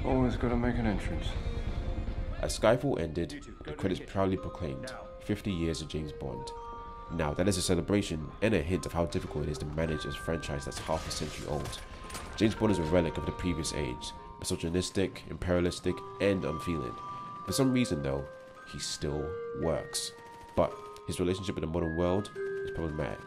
Always gotta make an entrance. As Skyfall ended, the credits proudly proclaimed 50 years of James Bond. Now, that is a celebration and a hint of how difficult it is to manage a franchise that's half a century old. James Bond is a relic of the previous age, misogynistic, imperialistic, and unfeeling. For some reason though, he still works. But his relationship with the modern world is problematic.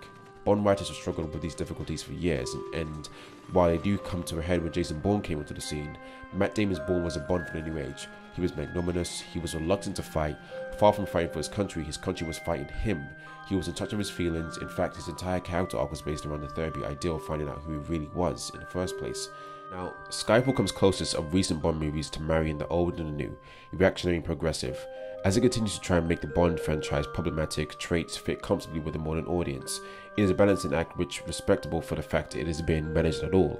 Bond writers have struggled with these difficulties for years, and while they do come to a head when Jason Bourne came onto the scene, Matt Damon's Bourne was a Bond for the new age. He was magnanimous, he was reluctant to fight. Far from fighting for his country was fighting him. He was in touch with his feelings. In fact, his entire character arc was based around the therapy ideal of finding out who he really was in the first place. Now, Skyfall comes closest of recent Bond movies to marrying the old and the new, reactionary and progressive. As it continues to try and make the Bond franchise problematic traits fit comfortably with the modern audience, it is a balancing act which is respectable for the fact it is being managed at all,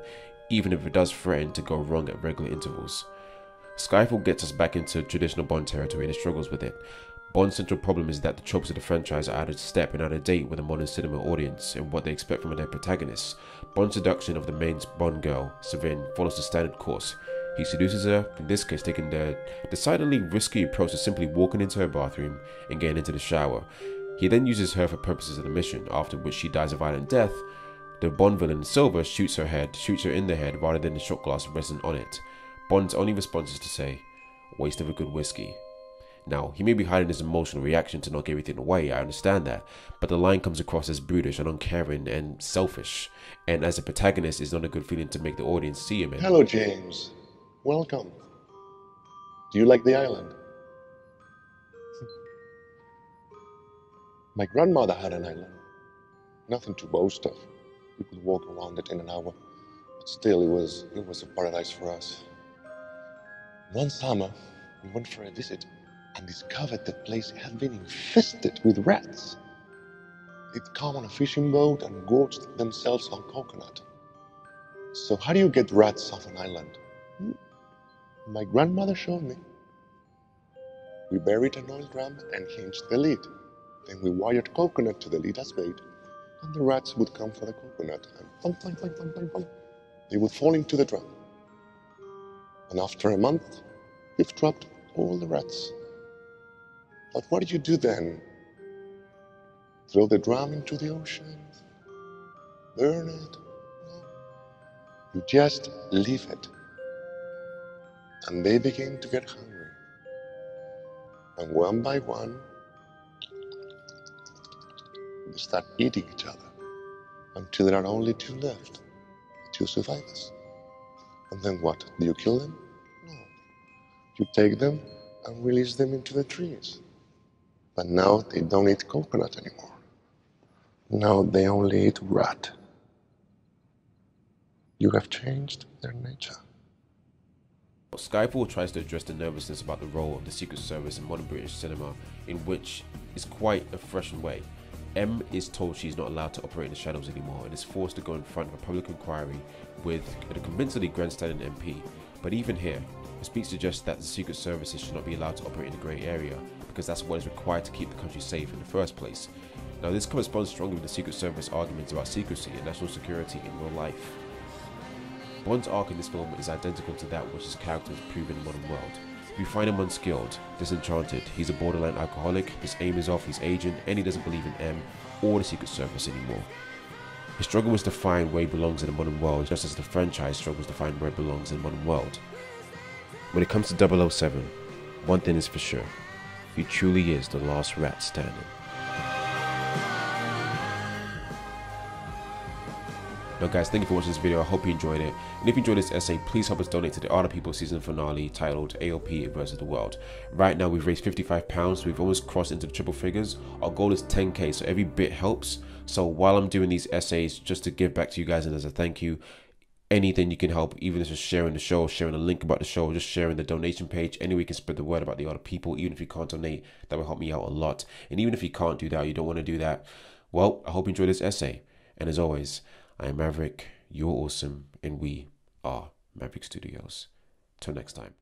even if it does threaten to go wrong at regular intervals. Skyfall gets us back into traditional Bond territory and it struggles with it. Bond's central problem is that the tropes of the franchise are out of step and out of date with the modern cinema audience and what they expect from their protagonists. Bond's seduction of the main Bond girl, Savin, follows the standard course. He seduces her, in this case taking the decidedly risky approach of simply walking into her bathroom and getting into the shower. He then uses her for purposes of the mission, after which she dies a violent death. The Bond villain, Silver, shoots her in the head rather than the shot glass resting on it. Bond's only response is to say, "Waste of a good whiskey." Now, he may be hiding his emotional reaction to not give everything away, I understand that, but the line comes across as brutish and uncaring and selfish, and as a protagonist, it's not a good feeling to make the audience see him in. Hello, James. Welcome. Do you like the island? My grandmother had an island. Nothing to boast of. We could walk around it in an hour, but still it was a paradise for us. One summer, we went for a visit and discovered the place had been infested with rats. They'd come on a fishing boat and gorged themselves on coconut. So how do you get rats off an island? My grandmother showed me. We buried an oil drum and hinged the lid. Then we wired coconut to the lid as bait, and the rats would come for the coconut and thump, thump, thump, thump, thump, thump. They would fall into the drum. And after a month, we've trapped all the rats. But what do you do then? Throw the drum into the ocean? Burn it? No. You just leave it. And they begin to get hungry. And one by one, they start eating each other until there are only two left, the two survivors. And then what? Do you kill them? No. You take them and release them into the trees. But now they don't eat coconut anymore. Now they only eat rat. You have changed their nature. Skyfall tries to address the nervousness about the role of the Secret Service in modern British cinema, in which is quite a fresh way. M is told she's not allowed to operate in the shadows anymore and is forced to go in front of a public inquiry with a convincingly grandstanding MP. But even here, the speech suggests that the Secret Services should not be allowed to operate in the grey area because that's what is required to keep the country safe in the first place. Now, this corresponds strongly with the Secret Service arguments about secrecy and national security in real life. Bond's arc in this film is identical to that which his character has proven in the modern world. We find him unskilled, disenchanted, he's a borderline alcoholic, his aim is off, he's aging, and he doesn't believe in M or the Secret Service anymore. His struggle is to find where he belongs in the modern world, just as the franchise struggles to find where it belongs in the modern world. When it comes to 007, one thing is for sure, he truly is the last rat standing. Now guys, thank you for watching this video. I hope you enjoyed it. And if you enjoyed this essay, please help us donate to the Art of People season finale titled AOP versus the World. Right now we've raised £55, so we've almost crossed into the triple figures. Our goal is 10k, so every bit helps. So while I'm doing these essays, just to give back to you guys and as a thank you, anything you can help, even if it's just sharing the show, sharing a link about the show, just sharing the donation page, any way you can spread the word about the Art of People. Even if you can't donate, that will help me out a lot. And even if you can't do that, you don't want to do that, well, I hope you enjoyed this essay. And as always, I am Maverick, you're awesome, and we are Maverick Studios. Till next time.